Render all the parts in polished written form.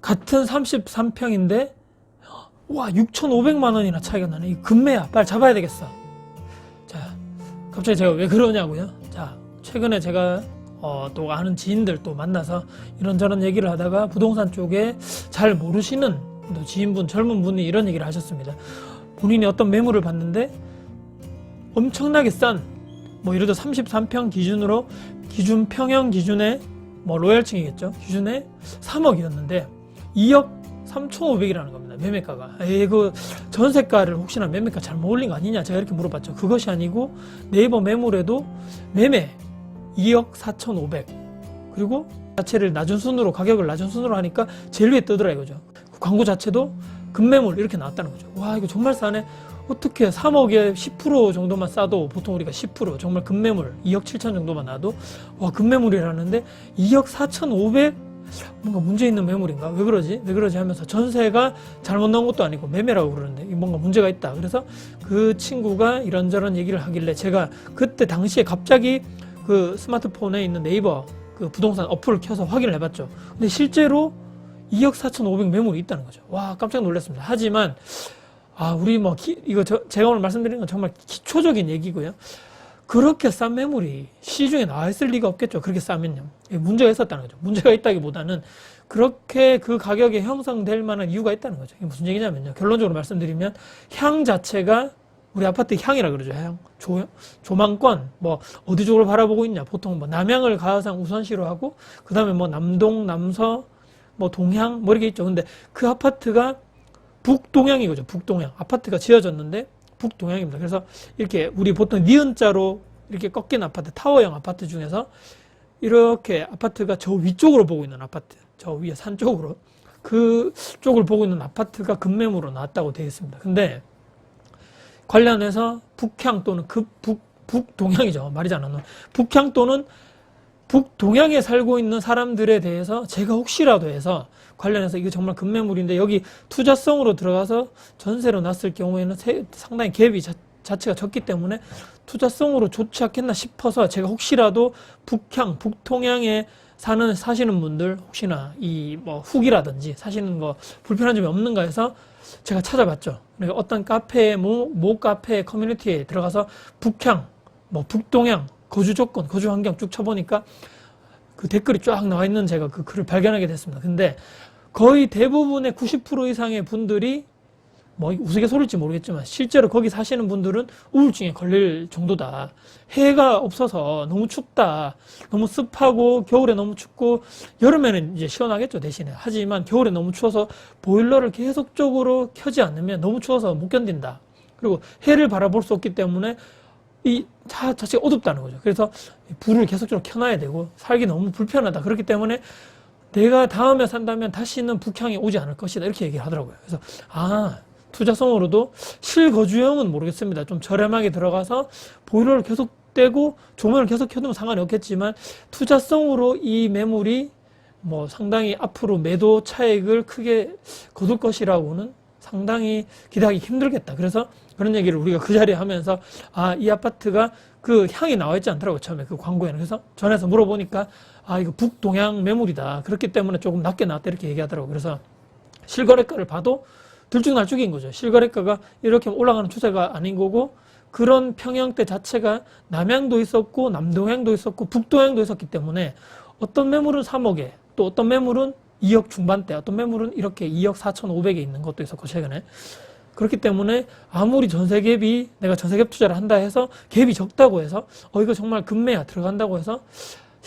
같은 33평인데 와 6,500만 원이나 차이가 나네. 이 금매야. 빨리 잡아야 되겠어. 자, 갑자기 제가 왜 그러냐고요? 자, 최근에 제가 또 아는 지인들 또 만나서 이런저런 얘기를 하다가 부동산 쪽에 잘 모르시는 또 지인분, 젊은 분이 이런 얘기를 하셨습니다. 본인이 어떤 매물을 봤는데 엄청나게 싼, 뭐 예를 들어 33평 기준으로 평형 기준에 뭐 로얄층이겠죠. 기준에 3억이었는데 2억 3,500이라는 겁니다. 매매가가. 그 전세가를 혹시나 매매가 잘못 올린 거 아니냐 제가 이렇게 물어봤죠. 그것이 아니고 네이버 매물에도 매매 2억 4,500 그리고 자체를 낮은 순으로 가격을 낮은 순으로 하니까 제일 위에 뜨더라 이거죠. 그 광고 자체도 급매물 이렇게 나왔다는 거죠. 와 이거 정말 싸네. 어떻게 3억에 10% 정도만 싸도 보통 우리가 10% 정말 급매물 2억 7천 정도만 나도 와 급매물이라는데 2억 4,500 뭔가 문제 있는 매물인가? 왜 그러지 하면서 전세가 잘못 나온 것도 아니고 매매라고 그러는데 뭔가 문제가 있다. 그래서 그 친구가 이런저런 얘기를 하길래 제가 그때 당시에 갑자기 그 스마트폰에 있는 네이버 그 부동산 어플을 켜서 확인을 해봤죠. 근데 실제로 2억 4,500 매물이 있다는 거죠. 와 깜짝 놀랐습니다. 하지만 우리 이거 제가 오늘 말씀드리는 건 정말 기초적인 얘기고요. 그렇게 싼 매물이 시중에 나와 있을 리가 없겠죠. 그렇게 싸면요. 문제가 있었다는 거죠. 문제가 있다기보다는 그렇게 그 가격에 형성될 만한 이유가 있다는 거죠. 이게 무슨 얘기냐면요. 결론적으로 말씀드리면 향 자체가 우리 아파트 향이라 그러죠. 향. 조망권, 뭐, 어디 쪽을 바라보고 있냐. 보통 뭐, 남향을 가장 우선시로 하고, 그 다음에 뭐, 남동, 남서, 뭐, 동향, 뭐, 이렇게 있죠. 근데 그 아파트가 북동향이거죠. 북동향. 아파트가 지어졌는데, 북동향입니다. 그래서 이렇게 우리 보통 니은자로 이렇게 꺾인 아파트, 타워형 아파트 중에서 이렇게 아파트가 저 위쪽으로 보고 있는 아파트, 저 위에 산 쪽으로, 그 쪽을 보고 있는 아파트가 급매물로 나왔다고 되어 있습니다. 근데 관련해서 북향 또는 북동향이죠. 말이 잘 안 나와요. 북향 또는 북동향에 살고 있는 사람들에 대해서 제가 혹시라도 해서 관련해서 이게 정말 급매물인데 여기 투자성으로 들어가서 전세로 놨을 경우에는 상당히 갭이 자체가 적기 때문에 투자성으로 좋지 않겠나 싶어서 제가 혹시라도 북향, 북동향에 사시는 분들 혹시나 이 뭐 후기라든지 사시는 거 불편한 점이 없는가 해서 제가 찾아봤죠. 그러니까 어떤 카페, 모 카페 커뮤니티에 들어가서 북향, 뭐 북동향, 거주 조건, 거주 환경 쭉 쳐보니까 그 댓글이 쫙 나와 있는 제가 그 글을 발견하게 됐습니다. 근데 거의 대부분의 90% 이상의 분들이 뭐 우스갯소리일지 모르겠지만 실제로 거기 사시는 분들은 우울증에 걸릴 정도다. 해가 없어서 너무 춥다. 너무 습하고 겨울에 너무 춥고 여름에는 이제 시원하겠죠 대신에. 하지만 겨울에 너무 추워서 보일러를 계속적으로 켜지 않으면 너무 추워서 못 견딘다. 그리고 해를 바라볼 수 없기 때문에 이 자체가 어둡다는 거죠. 그래서 불을 계속적으로 켜놔야 되고 살기 너무 불편하다. 그렇기 때문에 내가 다음에 산다면 다시는 북향에 오지 않을 것이다. 이렇게 얘기를 하더라고요. 그래서 투자성으로도 실거주형은 모르겠습니다. 좀 저렴하게 들어가서 보일러를 계속 떼고 조명을 계속 켜두면 상관이 없겠지만 투자성으로 이 매물이 뭐 상당히 앞으로 매도 차익을 크게 거둘 것이라고는 상당히 기대하기 힘들겠다. 그래서 그런 얘기를 우리가 그 자리에 하면서 이 아파트가 그 향이 나와 있지 않더라고요. 처음에 그 광고에는. 그래서 전화해서 물어보니까 이거 북동향 매물이다. 그렇기 때문에 조금 낮게 나왔다 이렇게 얘기하더라고요. 그래서 실거래가를 봐도 들쭉날쭉인 거죠. 실거래가가 이렇게 올라가는 추세가 아닌 거고 그런 평형대 자체가 남향도 있었고 남동향도 있었고 북동향도 있었기 때문에 어떤 매물은 3억에 또 어떤 매물은 2억 중반대, 어떤 매물은 이렇게 2억 4,500에 있는 것도 있었고 최근에. 그렇기 때문에 아무리 전세갭이 내가 전세갭 투자를 한다 해서 갭이 적다고 해서 이거 정말 급매야 들어간다고 해서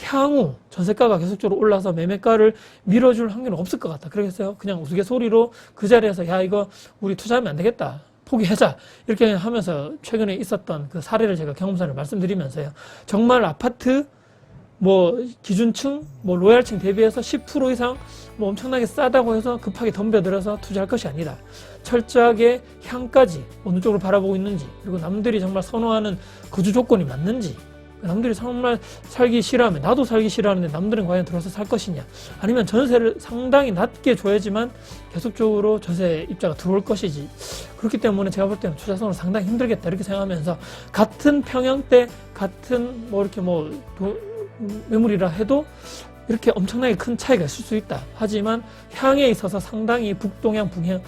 향후 전세가가 계속적으로 올라서 매매가를 밀어줄 확률은 없을 것 같다. 그래서 그냥 우스갯소리로 그 자리에서 이거 우리 투자하면 안 되겠다. 포기하자. 이렇게 하면서 최근에 있었던 그 사례를 제가 경험사를 말씀드리면서요. 정말 아파트 뭐 기준층, 뭐 로얄층 대비해서 10% 이상 뭐 엄청나게 싸다고 해서 급하게 덤벼들어서 투자할 것이 아니다. 철저하게 향까지 어느 쪽으로 바라보고 있는지, 그리고 남들이 정말 선호하는 거주 조건이 맞는지, 남들이 정말 살기 싫어하면 나도 살기 싫어하는데 남들은 과연 들어서 살 것이냐, 아니면 전세를 상당히 낮게 줘야지만 계속적으로 전세 입자가 들어올 것이지. 그렇기 때문에 제가 볼 때는 투자성은 상당히 힘들겠다 이렇게 생각하면서 같은 평형대 같은 뭐 이렇게 매물이라 해도 이렇게 엄청나게 큰 차이가 있을 수 있다. 하지만 향에 있어서 상당히 북동향, 북향,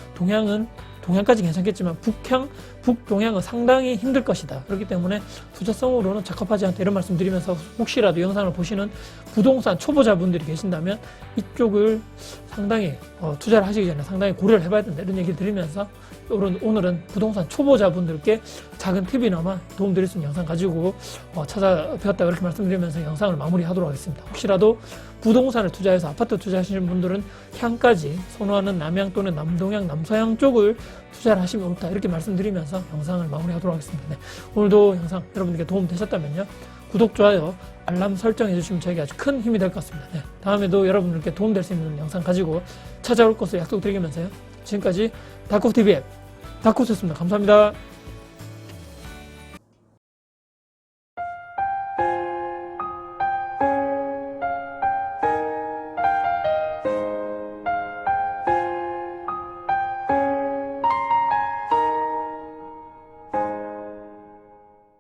동향까지 괜찮겠지만 북동향은 상당히 힘들 것이다. 그렇기 때문에 투자성으로는 적합하지 않다. 이런 말씀 드리면서 혹시라도 영상을 보시는 부동산 초보자분들이 계신다면 이쪽을 상당히 투자를 하시기 전에 상당히 고려를 해봐야 된다. 이런 얘기 드리면서 오늘은 부동산 초보자분들께 작은 팁이나마 도움드릴 수 있는 영상 가지고 찾아뵈었다. 이렇게 말씀드리면서 영상을 마무리하도록 하겠습니다. 혹시라도 부동산을 투자해서 아파트 투자하시는 분들은 향까지 선호하는 남향 또는 남동향, 남서향 쪽을 투자를 하시면 옳다. 이렇게 말씀드리면서 영상을 마무리하도록 하겠습니다. 네, 오늘도 영상 여러분들께 도움 되셨다면요. 구독, 좋아요, 알람 설정해 주시면 저에게 아주 큰 힘이 될 것 같습니다. 네, 다음에도 여러분들께 도움될 수 있는 영상 가지고 찾아올 것을 약속드리면서요. 지금까지 다코TV의 다코스였습니다. 감사합니다.